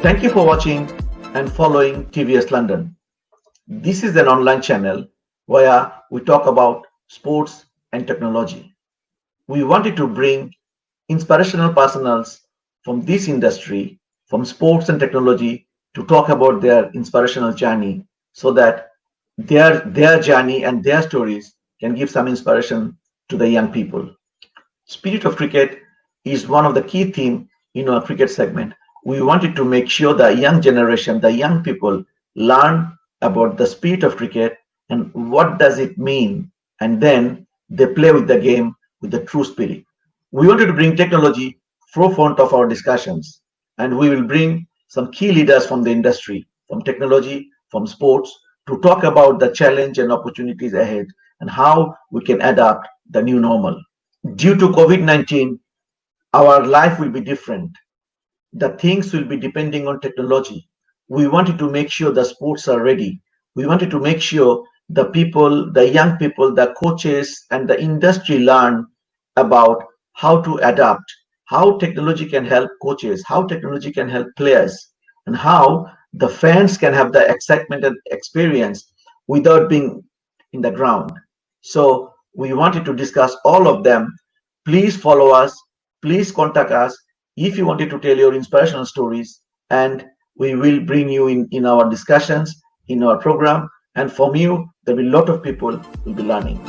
Thank you for watching and following TVS London. This is an online channel where we talk about sports and technology. We wanted to bring inspirational personals from this industry, from sports and technology, to talk about their inspirational journey so that their journey and their stories can give some inspiration to the young people. Spirit of cricket is one of the key themes in our cricket segment. We wanted to make sure the young generation, the young people, learn about the spirit of cricket and what does it mean, and then they play with the game with the true spirit. We wanted to bring technology forefront of our discussions, and we will bring some key leaders from the industry, from technology, from sports, to talk about the challenge and opportunities ahead and how we can adapt the new normal. Due to COVID-19, our life will be different. The things will be depending on technology. We wanted to make sure the sports are ready. We wanted to make sure the people, the young people, the coaches, and the industry learn about how to adapt, how technology can help coaches, how technology can help players, and how the fans can have the excitement and experience without being in the ground. So we wanted to discuss all of them. Please follow us. Please contact us if you wanted to tell your inspirational stories, and we will bring you in our discussions, in our program. And from you, there will be a lot of people will be learning.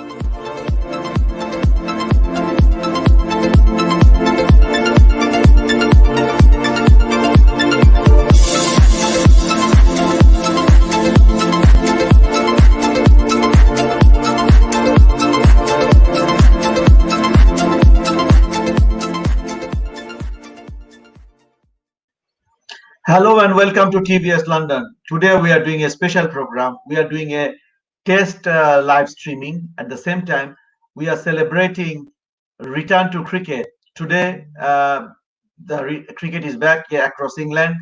Hello and welcome to TVS London. Today we are doing a special program. We are doing a test live streaming. At the same time, we are celebrating return to cricket. Today, cricket is back here across England.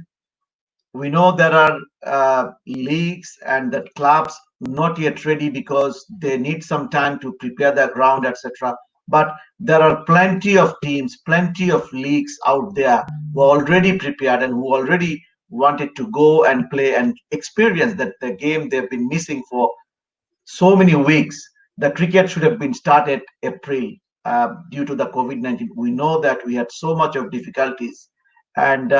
We know there are leagues and the clubs not yet ready because they need some time to prepare their ground, etc. But there are plenty of teams, plenty of leagues out there who are already prepared and who already wanted to go and play and experience that the game they've been missing for so many weeks. The cricket should have been started April due to the COVID-19. We know that we had so much of difficulties and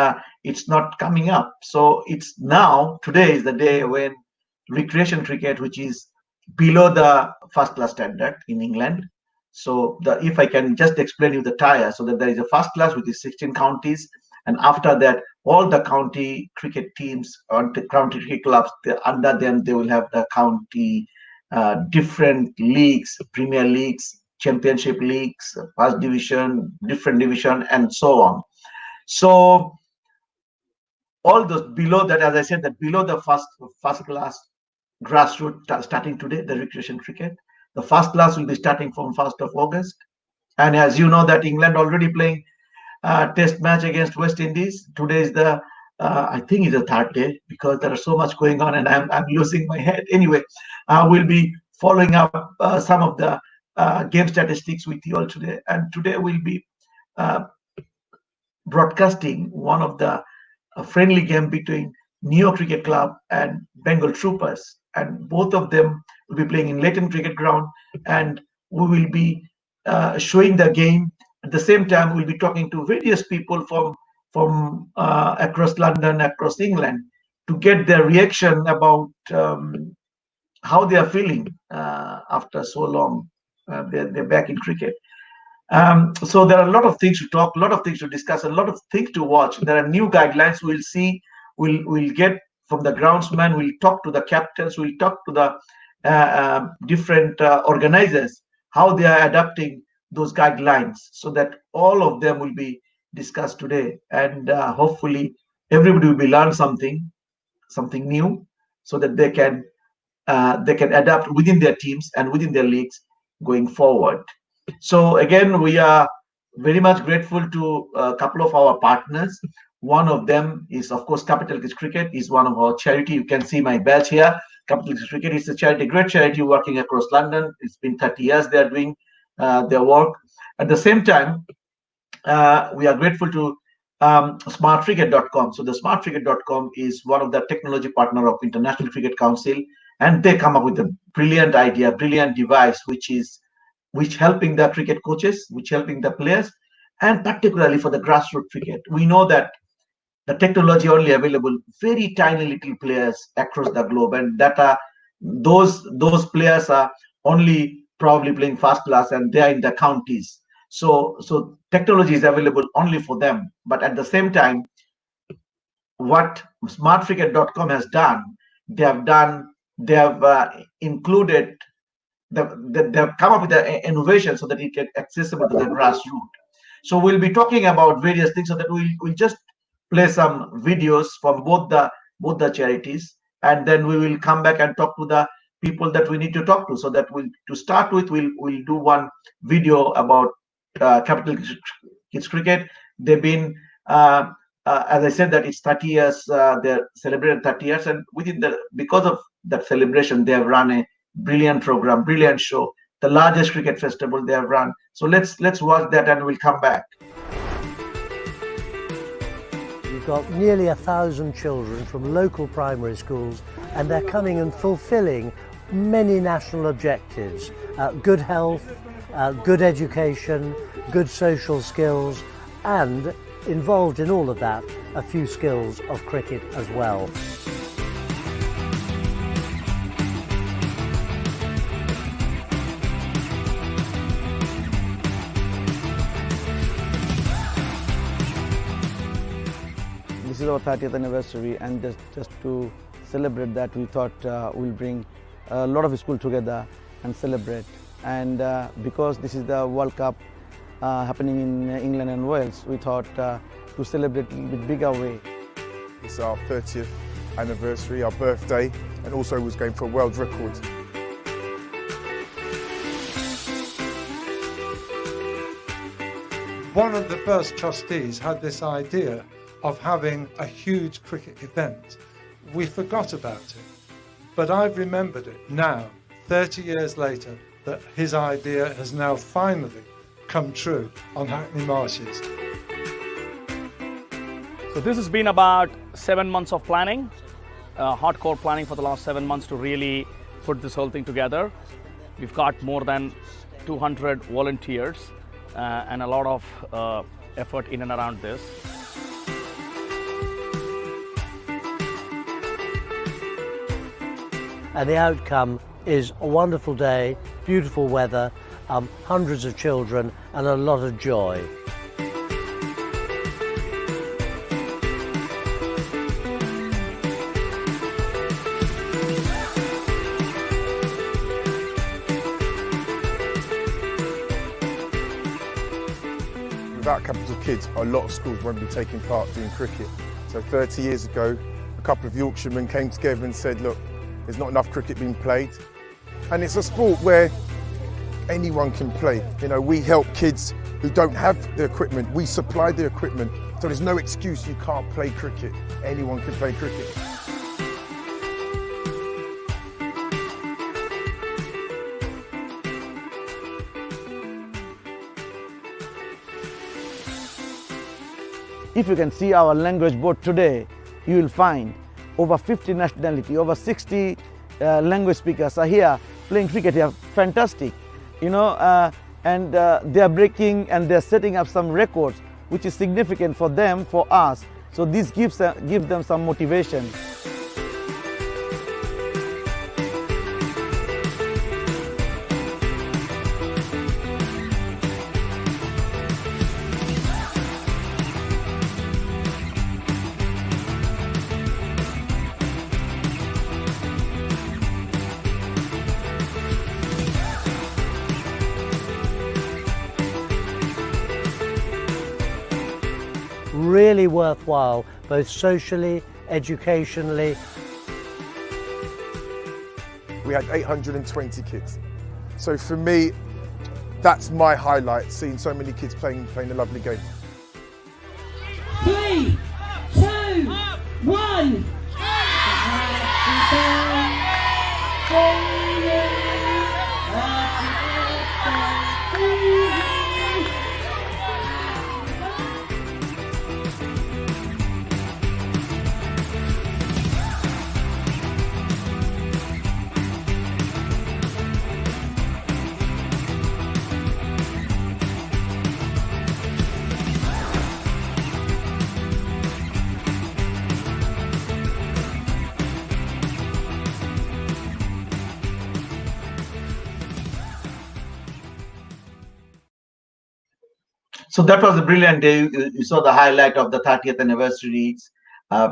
it's not coming up. So it's now, today is the day when recreation cricket, which is below the first class standard in England. So if I can just explain you the tier, so that there is a first class which is 16 counties, and after that, all the county cricket teams or the county cricket clubs, under them they will have the county different leagues, premier leagues, championship leagues, first division, different division, and so on. So all those below that, as I said, that below the first class grassroots starting today, the recreation cricket. The first class will be starting from 1st of August. And as you know that England already playing test match against West Indies. Today is the, I think it's the third day because there is so much going on and I'm losing my head. Anyway, we'll be following up some of the game statistics with you all today. And today we'll be broadcasting one of the friendly game between Neo Cricket Club and Bengal Troopers. And both of them will be playing in Leyton Cricket Ground. And we will be showing the game. At the same time, we'll be talking to various people from across London, across England, to get their reaction about how they are feeling after so long. They're back in cricket. So there are a lot of things to talk, a lot of things to discuss, a lot of things to watch. There are new guidelines we'll see, we'll get from the groundsman, we'll talk to the captains, we'll talk to the different organizers, how they are adapting those guidelines, so that all of them will be discussed today. And hopefully everybody will be learn something new, so that they can adapt within their teams and within their leagues going forward. So again, we are very much grateful to a couple of our partners. One of them is, of course, Capital Cricket is one of our charity. You can see my badge here. Capital Cricket is a charity, great charity working across London. It's been 30 years they are doing their work. At the same time, we are grateful to smartcricket.com. So the smartcricket.com is one of the technology partner of International Cricket Council, and they come up with a brilliant idea, brilliant device, which helping the cricket coaches, which helping the players, and particularly for the grassroots cricket. We know that the technology only available very tiny little players across the globe, and that are those players are only probably playing first class, and they are in the counties. So technology is available only for them. But at the same time, what smartcricket.com has done, they have included they have come up with an innovation so that it get accessible to the grassroots. So we'll be talking about various things, so that we'll just play some videos from both the charities, and then we will come back and talk to the people that we need to talk to. So that to start with, we'll do one video about Capital Kids Cricket. They've been as I said, that it's 30 years. They're celebrated 30 years, and because of that celebration, they have run a brilliant program, brilliant show, the largest cricket festival they have run. So let's watch that, and we'll come back. We've got nearly 1,000 children from local primary schools, and they're coming and fulfilling many national objectives: good health, good education, good social skills, and involved in all of that, a few skills of cricket as well. This is our 30th anniversary, and just to celebrate that, we thought we'll bring a lot of schools together and celebrate. And because this is the World Cup happening in England and Wales, we thought to celebrate in a bit bigger way. It's our 30th anniversary, our birthday, and also was going for a world record. One of the first trustees had this idea of having a huge cricket event. We forgot about it, but I've remembered it now, 30 years later, that his idea has now finally come true on Hackney Marshes. So this has been about 7 months of planning, hardcore planning for the last 7 months to really put this whole thing together. We've got more than 200 volunteers and a lot of effort in and around this. And the outcome is a wonderful day, beautiful weather, hundreds of children and a lot of joy. Without Capital Kids, a lot of schools won't be taking part doing cricket. So 30 years ago, a couple of Yorkshiremen came together and said, look, there's not enough cricket being played. And it's a sport where anyone can play. You know, we help kids who don't have the equipment. We supply the equipment. So there's no excuse you can't play cricket. Anyone can play cricket. If you can see our language board today, you will find over 50 nationality, over 60 language speakers are here playing cricket here. Fantastic, you know, and they are breaking and they are setting up some records, which is significant for them, for us. So this gives them some motivation. Really worthwhile, both socially, educationally. We had 820 kids. So for me, that's my highlight, seeing so many kids playing a lovely game. 3, 2, 1. So that was a brilliant day. You saw the highlight of the 30th anniversary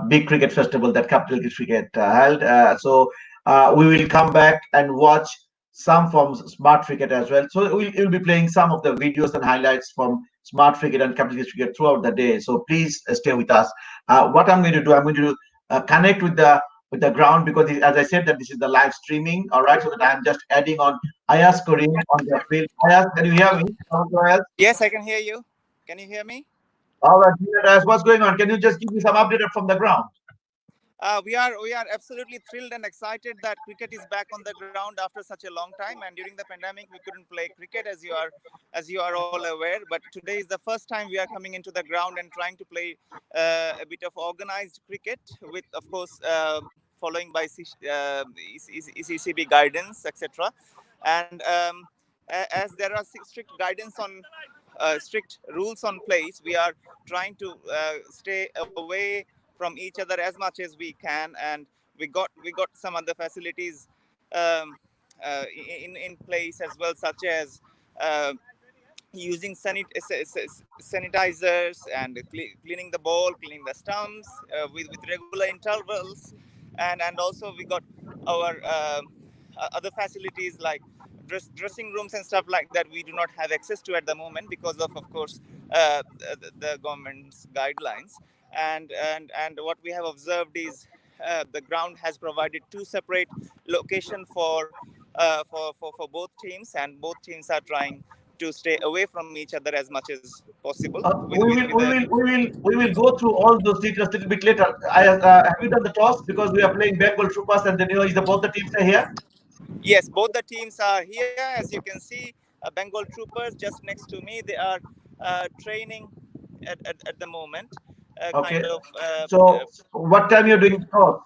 big cricket festival that Capital Cricket held. We will come back and watch some from Smart Cricket as well. So we'll be playing some of the videos and highlights from Smart Cricket and Capital Cricket throughout the day. So please stay with us. What I'm going to do, I'm going to connect with the ground, because as I said that this is the live streaming. All right, so that I'm just adding on Ayaz Karim on the field. Ayaz, can you hear me? Ayaz? Yes, I can hear you. Can you hear me? All right, Ayaz, what's going on? Can you just give me some update from the ground? We are absolutely thrilled and excited that cricket is back on the ground after such a long time. And during the pandemic, we couldn't play cricket, as you are all aware. But today is the first time we are coming into the ground and trying to play a bit of organized cricket, with, of course, following by ECCB guidance, etc. And as there are strict guidance on strict rules on place, we are trying to stay away from each other as much as we can, and we got some other facilities in place as well, such as using sanitizers and cleaning the ball, cleaning the stumps with regular intervals, and also we got our other facilities like dressing rooms and stuff like that. We do not have access to at the moment because of course, the government's guidelines. And what we have observed is the ground has provided two separate locations for both teams, and both teams are trying to stay away from each other as much as possible. We will go through all those details a little bit later. Have you done the toss, because we are playing Bengal Troopers, and then is the both the teams are here? Yes, both the teams are here. As you can see, Bengal Troopers just next to me. They are training at the moment. Okay. Kind of. So what time you're doing the toss?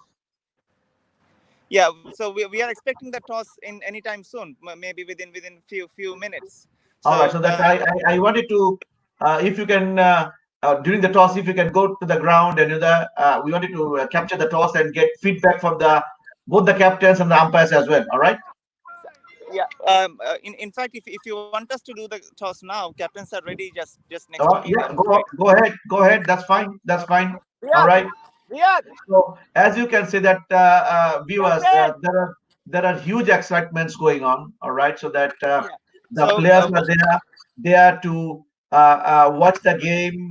Yeah. So we are expecting the toss in anytime soon, maybe within few minutes. All right. So So that I wanted to, if you can, during the toss, if you can go to the ground, and we wanted to capture the toss and get feedback from both the captains and the umpires as well. All right. yeah. In fact, if you want us to do the toss now, captains are ready just next to me. Yeah. Go ahead. Go ahead. That's fine. That's fine. All right. So as you can see that viewers, there are huge excitements going on. All right. So that the So players are there. They are to watch the game.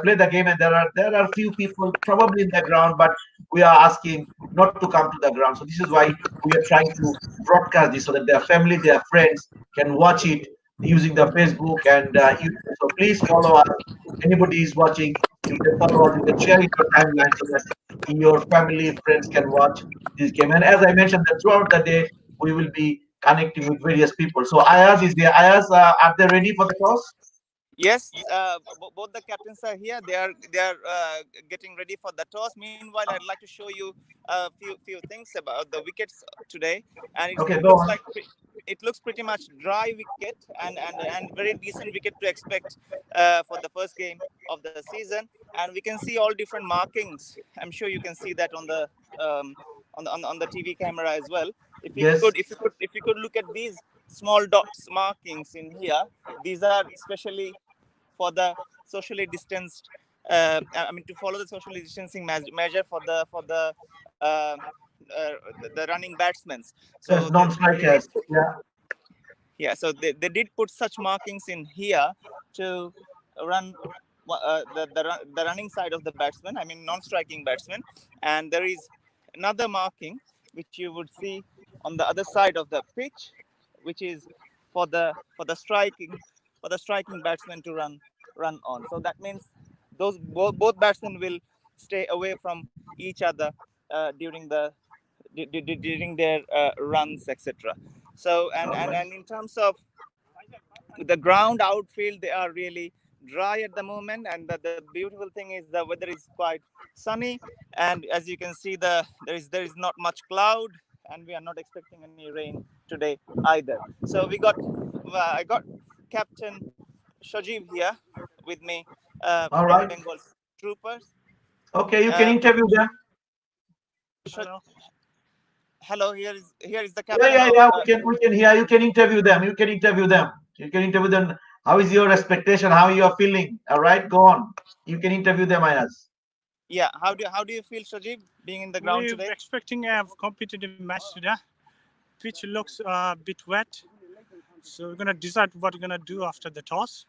Play the game, and there are few people probably in the ground, but we are asking not to come to the ground. So this is why we are trying to broadcast this, so that their family, their friends can watch it using the Facebook and YouTube. So please follow us. Anybody is watching, you can follow us. You can share it your timeline, so that your family, friends can watch this game. And as I mentioned, that throughout the day we will be connecting with various people. So Ayaz is there. Ayaz, are they ready for the toss? yes, both the captains are here. They are getting ready for the toss. Meanwhile, I'd like to show you a few things about the wickets today, and Okay, it go looks on. like it looks pretty much dry wicket, and very decent wicket to expect for the first game of the season. And we can see all different markings. I'm sure you can see that on the TV camera as well. If you Yes. could if you could look at these small dots markings in here, these are especially for the socially distanced. I mean, to follow the social distancing measure for the running batsmen. Yes, So they did non-strikers. Yeah. yeah, so they did put such markings in here to run the running side of the batsman, I mean non-striking batsman. And there is another marking which you would see on the other side of the pitch, which is for the striking batsman to run on. So that means those both batsmen will stay away from each other during their runs, etc. So and in terms of the ground outfield, they are really dry at the moment, and the beautiful thing is the weather is quite sunny, and as you can see, there is not much cloud, and we are not expecting any rain today either. So I got Captain Shajiv here with me All from right. Bengal Troopers. Okay, you can interview them. Hello, here is the Yeah, captain yeah, of yeah. We can hear. You can interview them. You can interview them. You can interview them. How is your expectation? How you are feeling? All right, go on. You can interview them, Ayaz. Yeah, how do you feel, Shajib, being in the ground We're today? expecting a competitive match today. Pitch looks a bit wet, so we're gonna decide what we're gonna do after the toss.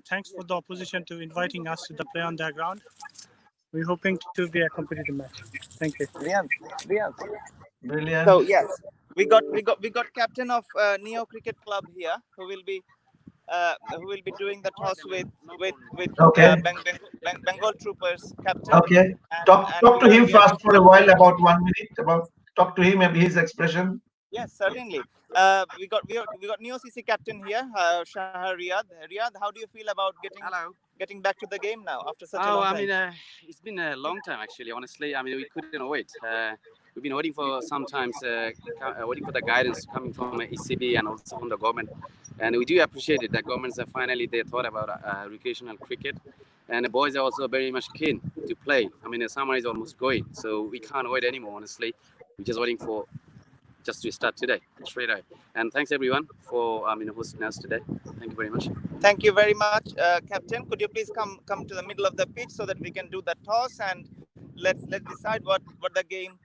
Thanks for the opposition to inviting us to the play on their ground. We're hoping to be a competitive match. Thank you. Riyadh, Riyadh. Brilliant. So yes, we got captain of Neo Cricket Club here, who will be doing the toss with Okay. Bengal Troopers captain, Okay. and Talk we to are him we are first for a while, about 1 minute. About talk to him and his expression. yes, certainly. We got Neo CC captain here, Shah Riyadh. Riyadh, how do you feel about Hello. getting back to the game now after such a Oh, long I time? mean, it's been a long time actually. Honestly, I mean, we couldn't wait. We've been waiting for sometimes waiting for the guidance coming from ECB and also from the government, and we do appreciate it. The governments have finally they thought about recreational cricket, and the boys are also very much keen to play. I mean, the summer is almost going, so we can't wait anymore. Honestly, we're just waiting for just to start today, straight away. And thanks everyone for hosting us today. Thank you very much. Thank you very much, captain. Could you please come to the middle of the pitch so that we can do the toss, and let's decide what the game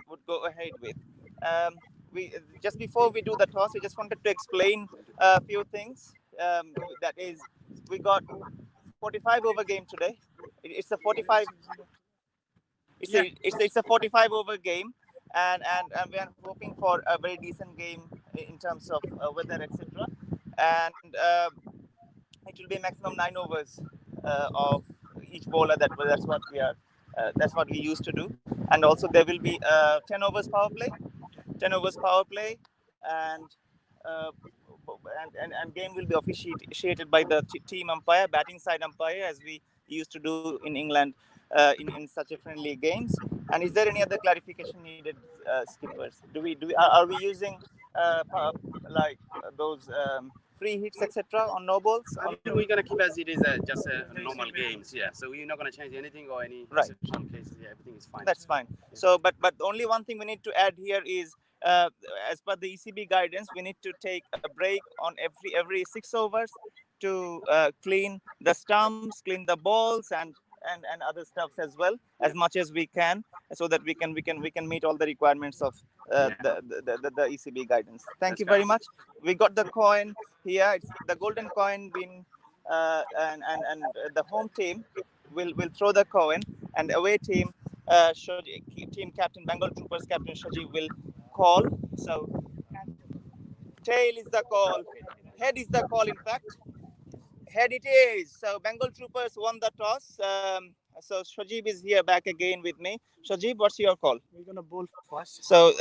would go ahead with. We Just before we do the toss, we just wanted to explain a few things. That is, we got 45 over game today. It's a 45. It's a 45 over game, and we are hoping for a very decent game in terms of weather, etc. And it will be maximum 9 overs of each bowler. That's what we used to do. And also there will be 10 overs power play, 10 overs power play, and uh, and game will be officiated by the team umpire, batting side umpire, as we used to do in England in such a friendly games. And is there any other clarification needed, skippers? Are we using like those free hits, etc., on no balls? I mean, we're gonna keep as it is, just normal games. Yeah. So we're not gonna change anything or any Right. exceptional cases. Yeah, everything is fine. That's fine. So, but only one thing we need to add here is, as per the ECB guidance, we need to take a break on every 6 overs to clean the stumps, clean the balls, and other stuffs as well, as much as we can, so that we can meet all the requirements of the ECB guidance. Thank you very much. We got the coin here. It's the golden coin being, and the home team will throw the coin, and away team, team captain Bengal Troopers captain Shaji will call. So tail is the call, head is the call. In fact, head it is. So Bengal Troopers won the toss. So Shajib is here back again with me. Shajib, what's your call? We're gonna bowl first. So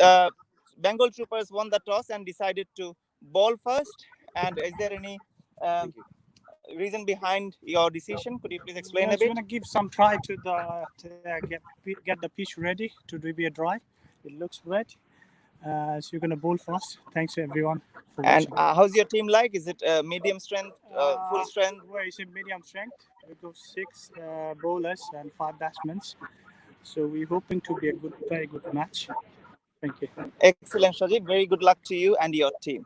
Bengal Troopers won the toss and decided to bowl first. And is there any reason behind your decision? Could you please explain a Yes, we're bit? gonna give some try to get the pitch ready to be a dry. It looks wet. So you're gonna bowl first. Thanks everyone for And watching. how's your team like? Is it medium strength, full strength? Where is it medium strength? We got six bowlers and five batsmen. So we're hoping to be a very good match. Thank you. Excellent, Shajib. Very good luck to you and your team.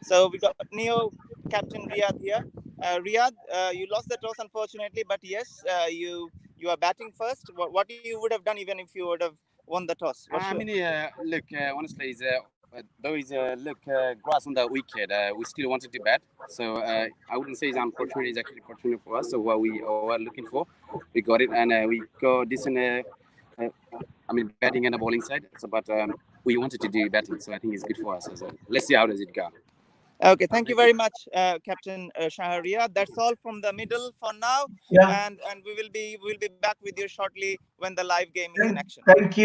So we got Neo captain Riyadh here. Riyadh, you lost the toss unfortunately, but yes, you are batting first. What you would have done even if you would have won the toss? I mean, look, honestly, though is grass on the wicket, we still wanted to bat. So I wouldn't say it's unfortunate. It's actually fortunate for us. So what we were looking for, we got it, and we got decent. I mean, batting and the bowling side. So, but we wanted to do batting, so I think it's good for us. So let's see how does it go. Okay, thank you very much, Captain Shaharia. That's all from the middle for now, Yeah. and we'll be back with you shortly when the live game is in action. Thank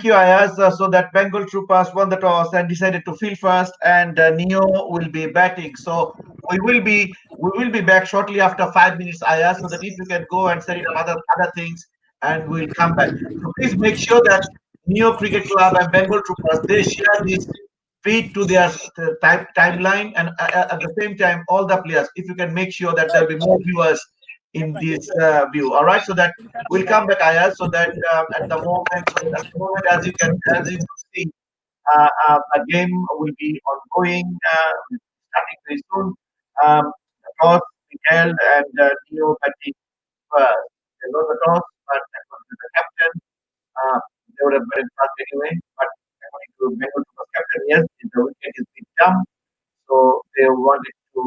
you, Ayaz. So that Bengal Troopers won the toss and decided to field first, and Neo will be batting. So we will be back shortly after 5 minutes, Ayaz. So that if you can go and set it up other things, and we'll come back. So please make sure that Neo Cricket Club and Bengal Troopers they share this feed to their timeline, and at the same time, all the players. If you can make sure that there'll be more viewers in this view, all right. So that we'll come back, Ayaz. So that at the moment, as you see, the game will be ongoing. starting very soon. The toss we held and Neo batting first. They lost the toss, but according to the captain, they would have been fast anyway. But according to Bengal Super captain, yes, the wicket is being dumped, so they wanted to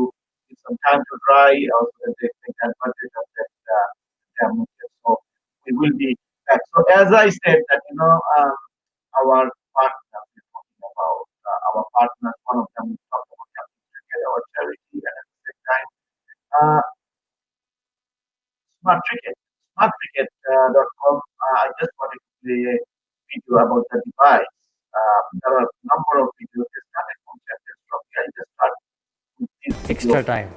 give some time to dry, so that they take advantage of that damage. So we will be back. So as I said, that our partners, we're talking about our partners. One of them we talked about Captain Cricket, our charity, and at the same time, uh, Smart Cricket, smartcricket.com. I just wanted to play a video about the device. There are a number of videos. They started from Champions Trophy. I just start with this video. Extra time.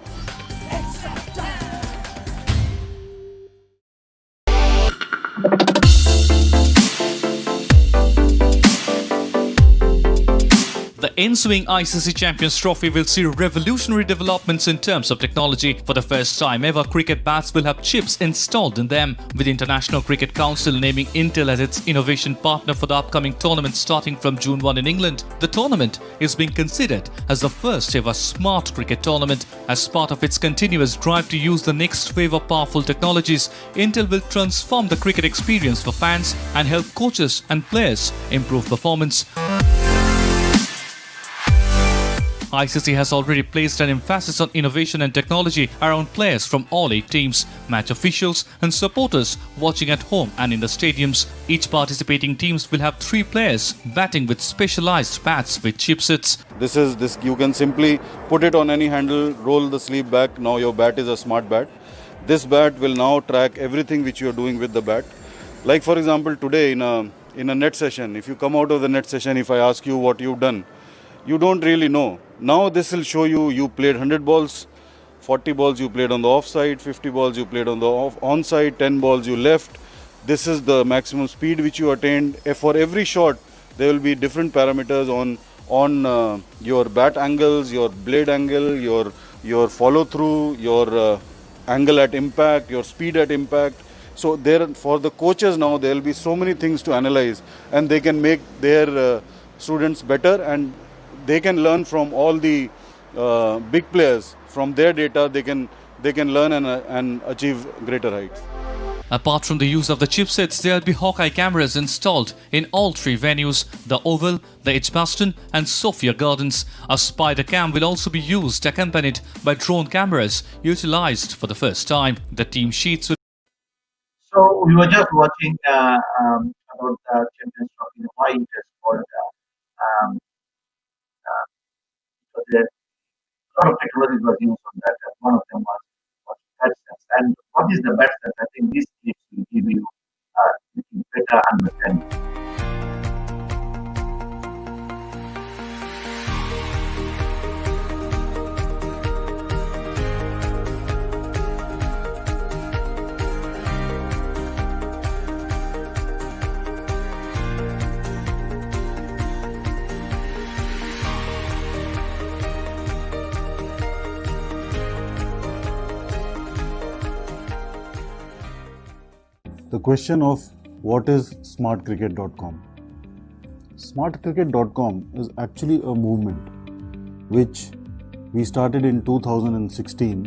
The ensuing ICC Champions Trophy will see revolutionary developments in terms of technology. For the first time ever, cricket bats will have chips installed in them, with the International Cricket Council naming Intel as its innovation partner for the upcoming tournament starting from June 1 in England. The tournament is being considered as the first ever smart cricket tournament. As part of its continuous drive to use the next wave of powerful technologies, Intel will transform the cricket experience for fans and help coaches and players improve performance. ICC has already placed an emphasis on innovation and technology around players from all 8 teams, match officials and supporters watching at home and in the stadiums. Each participating teams will have 3 players batting with specialized bats with chipsets. This you can simply put it on any handle, roll the sleeve back. Now your bat is a smart bat. This bat will now track everything which you are doing with the bat. Like for example, today in a net session, if you come out of the net session, if I ask you what you've done, you don't really know. Now this will show you played 100 balls, 40 balls you played on the offside, 50 balls you played on the onside, 10 balls you left. This is the maximum speed which you attained. For every shot, there will be different parameters on your bat angles, your blade angle, your follow through, your angle at impact, your speed at impact. So there, for the coaches now, there will be so many things to analyze, and they can make their students better, and they can learn from all the big players. From their data, they can learn and achieve greater heights. Apart from the use of the chipsets, there will be Hawkeye cameras installed in all 3 venues, the Oval, the Edgbaston and Sophia Gardens. A spider cam will also be used, accompanied by drone cameras utilized for the first time. The team sheets will... So we were just watching about the Champions Trophy, why it is called. So there, a lot of technology was used on that. And one of them was BatSense. And what is the BatSense? I think these clips will give you better understanding. The question of what is smartcricket.com? Smartcricket.com is actually a movement which we started in 2016.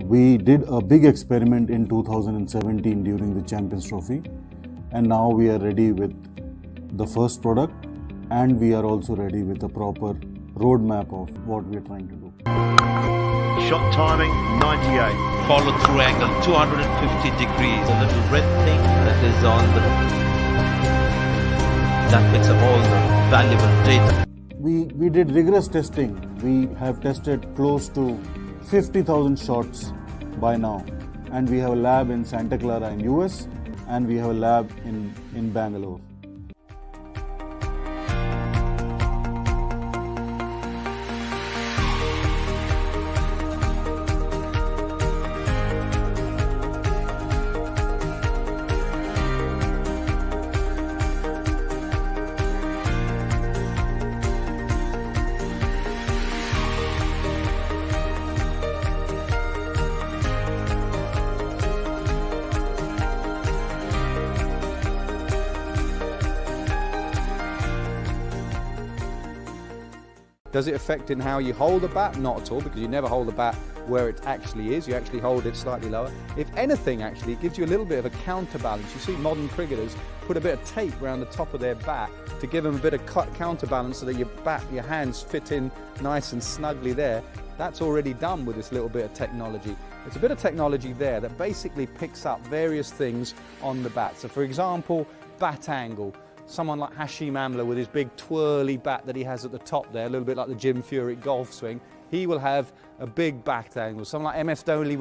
We did a big experiment in 2017 during the Champions Trophy, and now we are ready with the first product, and we are also ready with a proper roadmap of what we are trying to do. Shot timing 98. Follow through angle 250 degrees. A little red thing that is on the... that picks up all the valuable data. We did rigorous testing. We have tested close to 50,000 shots by now. And we have a lab in Santa Clara in US, and we have a lab in Bangalore. Does it affect in how you hold the bat? Not at all, because you never hold the bat where it actually is. You actually hold it slightly lower. If anything, actually, it gives you a little bit of a counterbalance. You see modern cricketers put a bit of tape around the top of their bat to give them a bit of counterbalance so that your hands fit in nice and snugly there. That's already done with this little bit of technology. It's a bit of technology there that basically picks up various things on the bat. So for example, bat angle. Someone like Hashim Amla with his big twirly bat that he has at the top there, a little bit like the Jim Furyk golf swing, he will have a big bat angle. Someone like MS Dhoni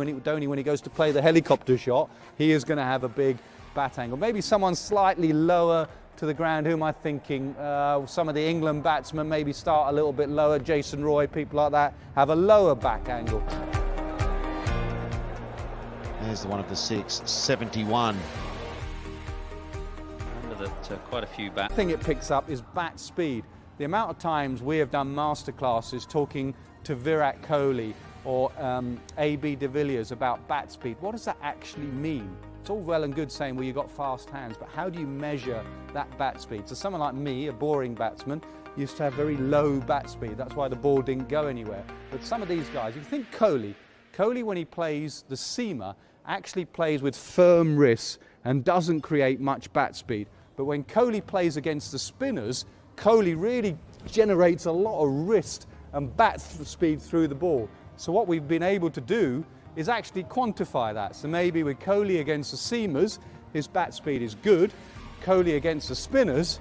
when he goes to play the helicopter shot, he is going to have a big bat angle. Maybe someone slightly lower to the ground. Who am I thinking? Some of the England batsmen maybe start a little bit lower. Jason Roy, people like that, have a lower back angle. There's the one of the 6, 71. Quite a few bats. The thing it picks up is bat speed. The amount of times we have done masterclasses talking to Virat Kohli or AB de Villiers about bat speed. What does that actually mean? It's all well and good saying, well, you've got fast hands, but how do you measure that bat speed? So someone like me, a boring batsman, used to have very low bat speed. That's why the ball didn't go anywhere. But some of these guys, if you think Kohli when he plays the seamer, actually plays with firm wrists and doesn't create much bat speed. But when Kohli plays against the spinners, Kohli really generates a lot of wrist and bat speed through the ball. So what we've been able to do is actually quantify that. So maybe with Kohli against the seamers, his bat speed is good. Kohli against the spinners,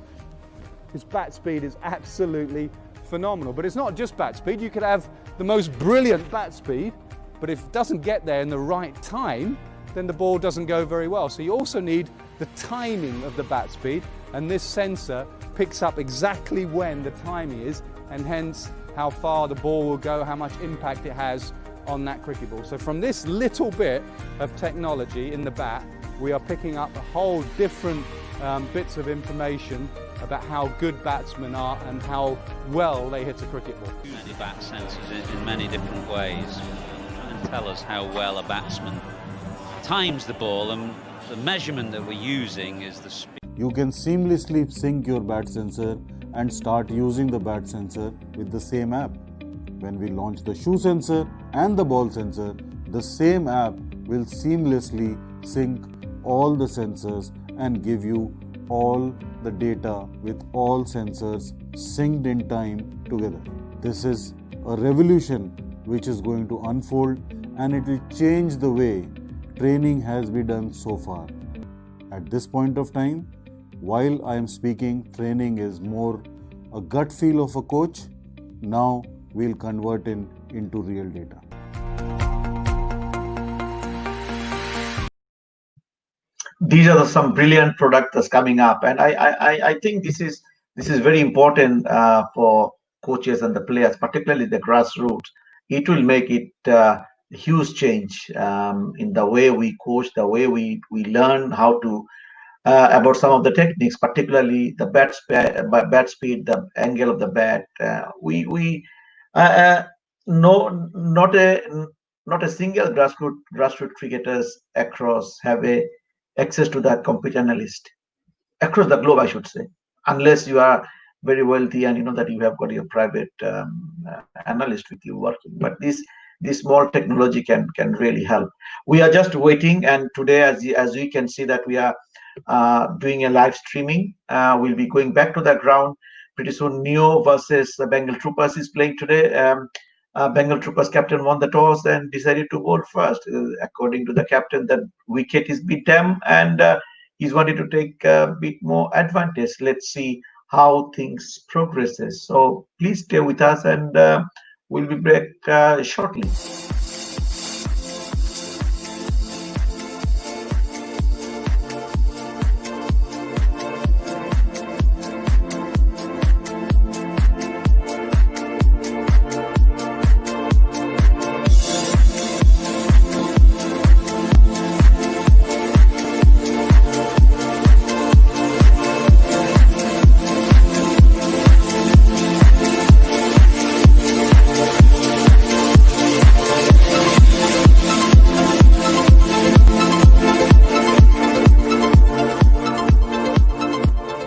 his bat speed is absolutely phenomenal. But it's not just bat speed. You could have the most brilliant bat speed, but if it doesn't get there in the right time, then the ball doesn't go very well. So you also need the timing of the bat speed, and this sensor picks up exactly when the timing is, and hence how far the ball will go, how much impact it has on that cricket ball. So from this little bit of technology in the bat, we are picking up a whole different bits of information about how good batsmen are and how well they hit a cricket ball. Many bat sensors in many different ways, and tell us how well a batsman times the ball, and the measurement that we're using is the speed. You can seamlessly sync your bat sensor and start using the bat sensor with the same app. When we launch the shoe sensor and the ball sensor, the same app will seamlessly sync all the sensors and give you all the data with all sensors synced in time together. This is a revolution which is going to unfold, and it will change the way training has been done so far. At this point of time, while I am speaking, training is more a gut feel of a coach. Now we'll convert it into real data. These are some brilliant products that's coming up, and I think this is very important for coaches and the players, particularly the grassroots. It will make it huge change in the way we coach, the way we learn how to about some of the techniques, particularly the bat speed, the angle of the bat. No, not a single grassroots cricketers across have access to that computer analyst across the globe, I should say, unless you are very wealthy and you know that you have got your private analyst with you working. But this small technology can really help. We are just waiting, and today, as we can see, that we are doing a live streaming. We'll be going back to the ground pretty soon. Neo versus the Bengal Troopers is playing today. Bengal Troopers captain won the toss and decided to bowl first. According to the captain, the wicket is beat them, and he's wanted to take a bit more advantage. Let's see how things progresses. So please stay with us, and we'll be back shortly.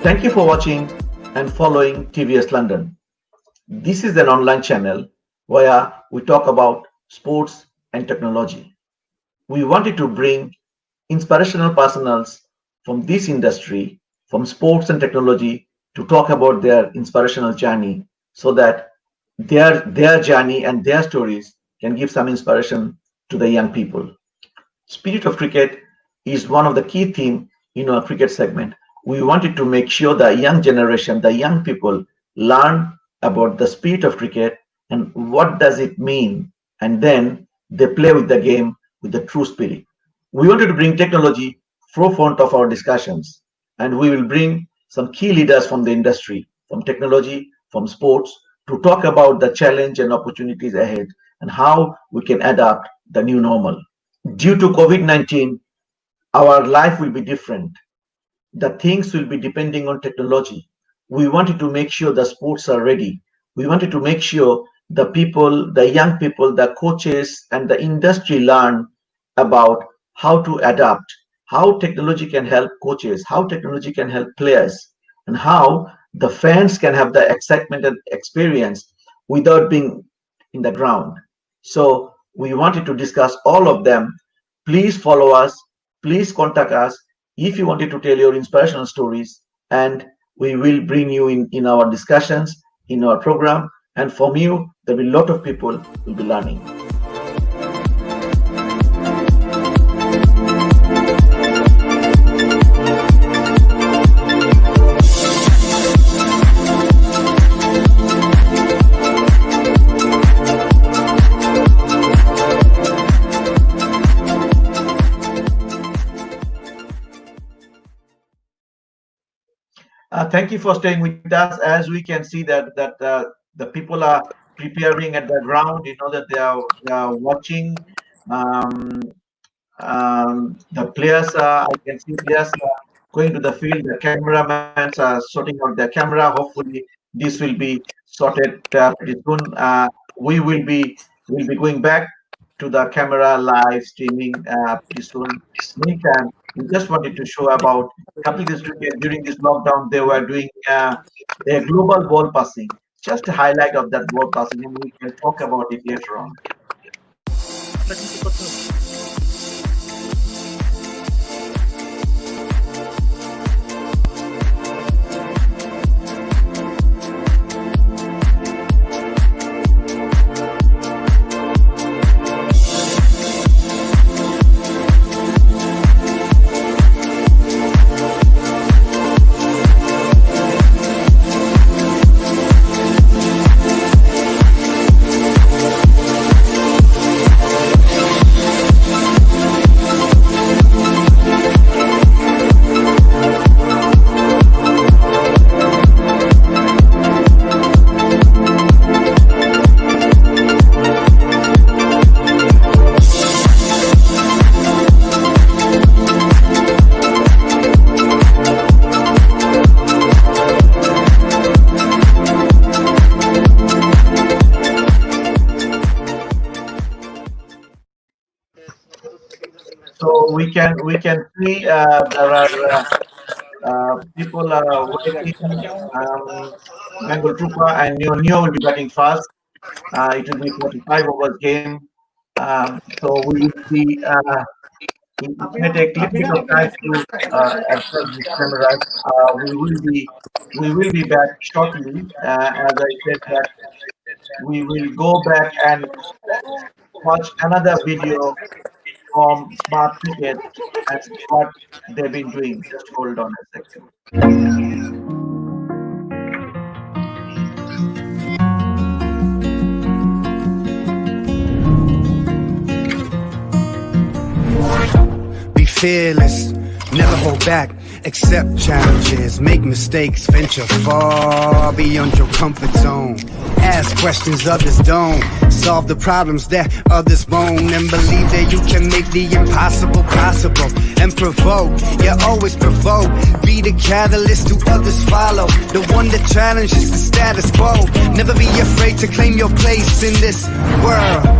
Thank you for watching and following TVS London. This is an online channel where we talk about sports and technology. We wanted to bring inspirational personals from this industry, from sports and technology, to talk about their inspirational journey so that their journey and their stories can give some inspiration to the young people. Spirit of cricket is one of the key themes in our cricket segment. We wanted to make sure the young generation, the young people, learn about the spirit of cricket and what does it mean, and then they play with the game with the true spirit. We wanted to bring technology forefront of our discussions, and we will bring some key leaders from the industry, from technology, from sports, to talk about the challenge and opportunities ahead and how we can adapt the new normal. Due to COVID-19, our life will be different. The things will be depending on technology. We wanted to make sure the sports are ready. We wanted to make sure the people, the young people, the coaches, and the industry learn about how to adapt, how technology can help coaches, how technology can help players, and how the fans can have the excitement and experience without being in the ground. So we wanted to discuss all of them. Please follow us. Please contact us if you wanted to tell your inspirational stories, and we will bring you in our discussions, in our program. And from you, there will be a lot of people will be learning. Thank you for staying with us. As we can see that the people are preparing at the ground. You know that they are watching. Um, the players are. I can see players are going to the field. The cameramans are sorting out their camera. Hopefully, this will be sorted pretty soon. We will be going back to the camera live streaming pretty soon. Meantime, we just wanted to show about couples cricket during this lockdown. They were doing a global ball passing. Just a highlight of that ball passing, and we can talk about it later on. So we can see there are people waiting. Bengal Trooper and Neo will be batting fast. It will be 45 overs game. So we will see. It may take a little bit of time to adjust these cameras. We will be back shortly. As I said that we will go back and watch another video from Smart Cricket and what they've been doing. Just hold on a second. Be fearless, never hold back, accept challenges, make mistakes, venture far beyond your comfort zone. Ask questions others don't, solve the problems that others won't, and believe that you can make the impossible possible. And provoke, yeah, always provoke. Be the catalyst to others follow, the one that challenges the status quo. Never be afraid to claim your place in this world.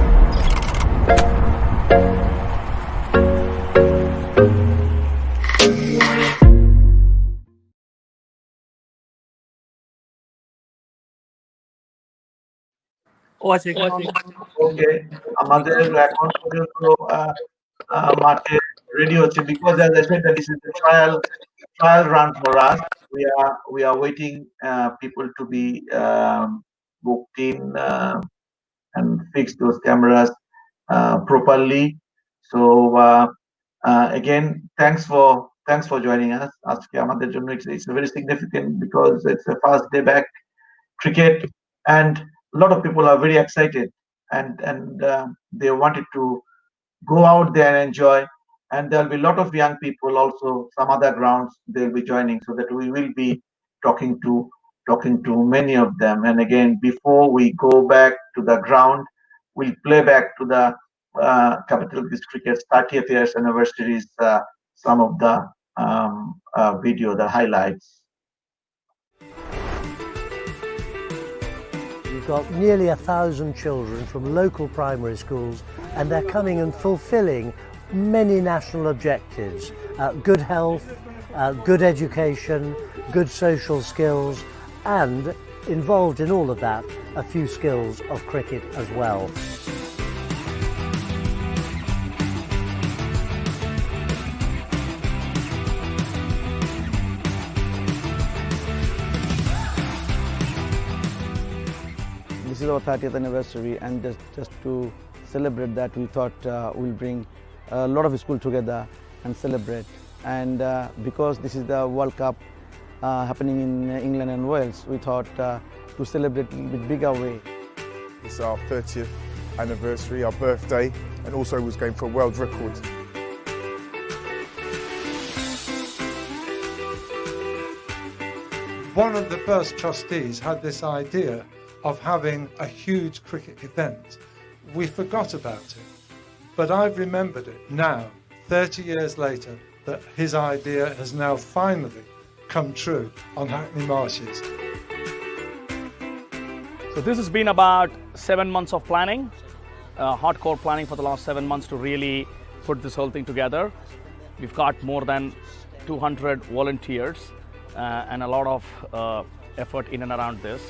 ওকে, আমাদের এখন পর্যন্ত মাঠে ready হচ্ছে, because as I said that this is a trial run for us. We are waiting people to be booked in and fix those cameras properly. So again, thanks for joining us. আজকে আমাদের জন্য it's very significant because it's the first day back cricket, and a lot of people are very excited, and they wanted to go out there and enjoy. And there'll be a lot of young people also, some other grounds they'll be joining, so that we will be talking to many of them. And again, before we go back to the ground, we'll play back to the Capital List Cricket's 30th years anniversaries, some of the video, the highlights. We've got nearly 1,000 children from local primary schools, and they're coming and fulfilling many national objectives: good health, good education, good social skills, and involved in all of that, a few skills of cricket as well. This is our 30th anniversary, and just to celebrate that, we thought we'll bring a lot of schools together and celebrate. And because this is the World Cup happening in England and Wales, we thought to celebrate in a bit bigger way. It's our 30th anniversary, our birthday, and also was going for a world record. One of the first trustees had this idea of having a huge cricket event. We forgot about it, but I've remembered it now, 30 years later, that his idea has now finally come true on Hackney Marshes. So this has been about 7 months of planning, hardcore planning for the last 7 months to really put this whole thing together. We've got more than 200 volunteers and a lot of effort in and around this.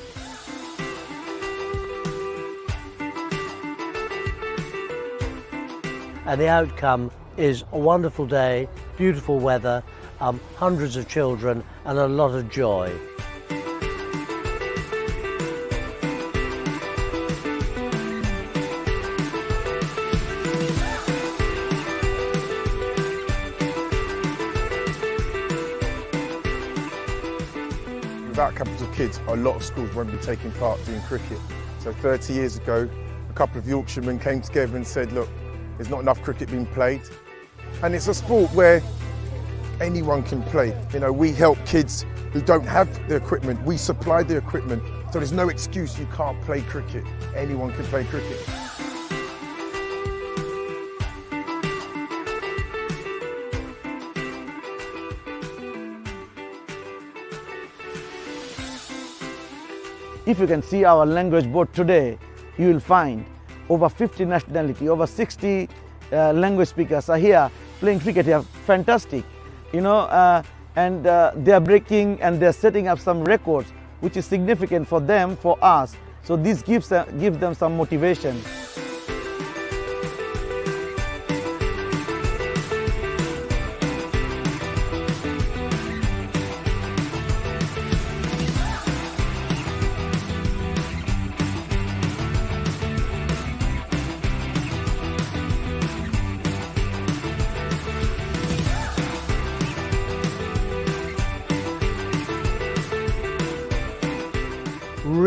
And the outcome is a wonderful day, beautiful weather, hundreds of children, and a lot of joy. Without capital kids, a lot of schools won't be taking part doing cricket. So 30 years ago, a couple of Yorkshiremen came together and said, look, there's not enough cricket being played. And it's a sport where anyone can play. You know, we help kids who don't have the equipment. We supply the equipment. So there's no excuse you can't play cricket. Anyone can play cricket. If you can see our language board today, you will find over 50 nationality, over 60 language speakers are here playing cricket here. Fantastic, you know, and they are breaking and they are setting up some records, which is significant for them, for us. So this gives them some motivation.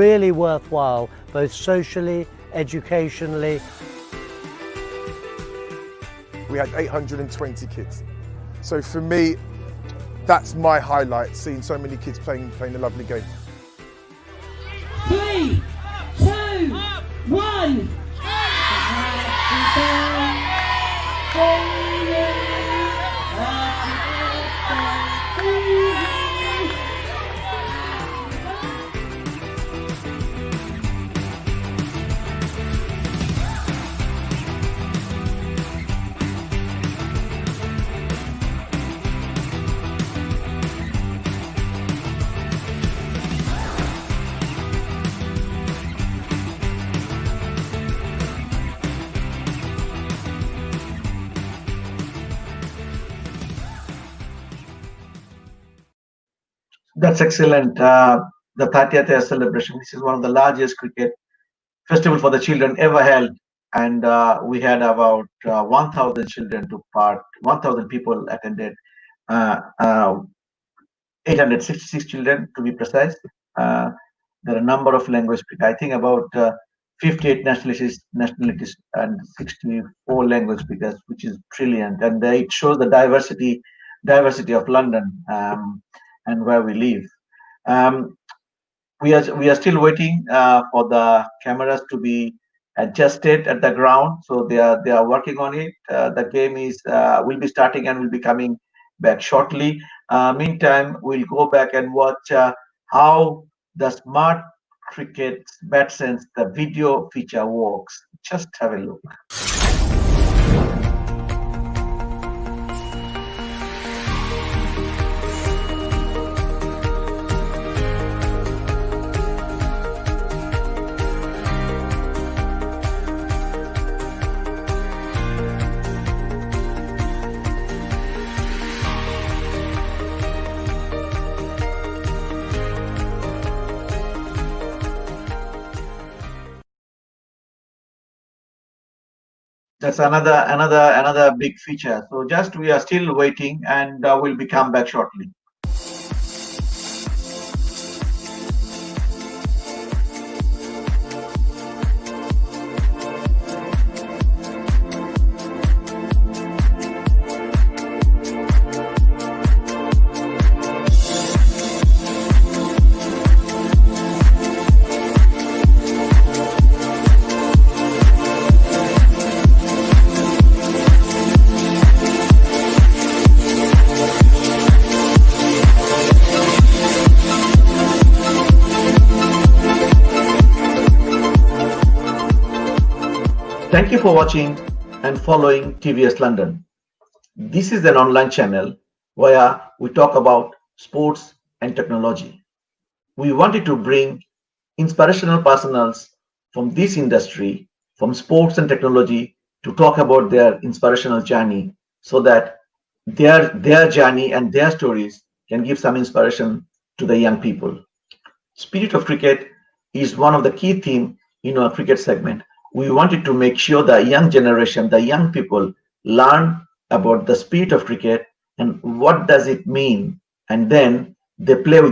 Really worthwhile, both socially, educationally. We had 820 kids. So for me, that's my highlight, seeing so many kids playing a lovely game. 3, 2, 1. That's excellent. The 30th year celebration. This is one of the largest cricket festival for the children ever held, and we had about 1,000 children took part. 1,000 people attended. Uh, uh, 866 children to be precise. Uh, there are a number of language speakers. I think about 58 nationalities and 64 language speakers, which is brilliant. And it shows the diversity of London and where we live. Um, we are still waiting for the cameras to be adjusted at the ground, so they are working on it. The game is will be starting and will be coming back shortly. Meantime, we'll go back and watch how the smart cricket bat sense, the video feature works. Just have a look. That's another big feature. So just we are still waiting, and we'll be come back shortly. Thank you for watching and following TVS London. This is an online channel where we talk about sports and technology. We wanted to bring inspirational personals from this industry, from sports and technology, to talk about their inspirational journey, so that their journey and their stories can give some inspiration to the young people. Spirit of cricket is one of the key themes in our cricket segment. We wanted to make sure the young generation, the young people, learn about the spirit of cricket and what does it mean, and then they play with